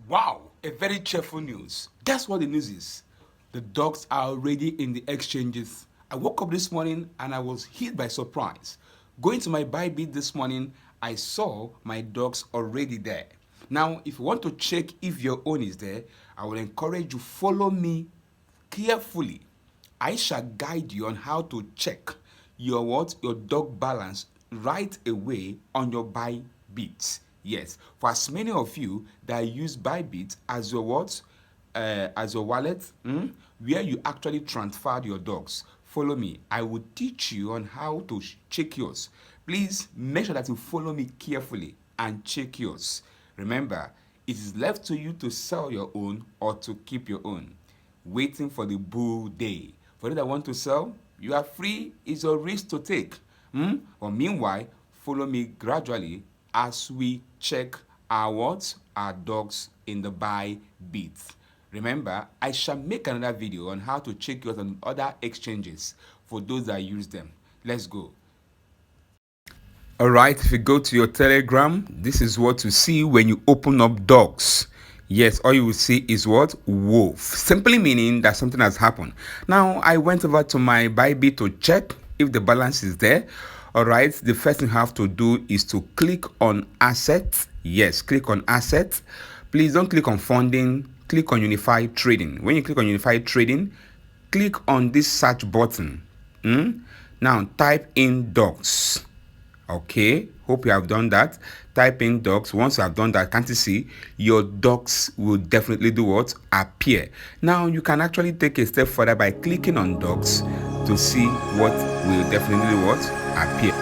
Wow, a very cheerful news. That's what the news is. The dogs are already in the exchanges. I woke up this morning and I was hit by surprise. Going to my Bybit this morning, I saw my dogs already there. Now, if you want to check if your own is there, I will encourage you follow me carefully. I shall guide you on how to check your dog balance right away on your Bybit. Yes, for as many of you that use Bybit as your as your wallet, where you actually transferred your dogs. Follow me. I will teach you on how to check yours. Please make sure that you follow me carefully and check yours. Remember, it is left to you to sell your own or to keep your own. Waiting for the bull day. For those that want to sell, you are free. It's your risk to take. But meanwhile, follow me gradually as we check our dogs in the Bybit. Remember, I shall make another video on how to check yours on other exchanges for those that use them. Let's go. All right, if you go to your Telegram, this is what you see when you open up dogs. Yes, all you will see is what? Wolf. Simply meaning that something has happened. Now, I went over to my Bybit to check if the balance is there. All right, the first thing you have to do is to click on assets. Yes, click on assets. Please don't click on funding. Click on unified trading. When you click on unified trading, click on this search button. Now, type in dogs. Okay, hope you have done that. Type in dogs. Once you have done that, can't you see your dogs will definitely do what? Appear. Now you can actually take a step further by clicking on dogs to see what will definitely do what? Appear.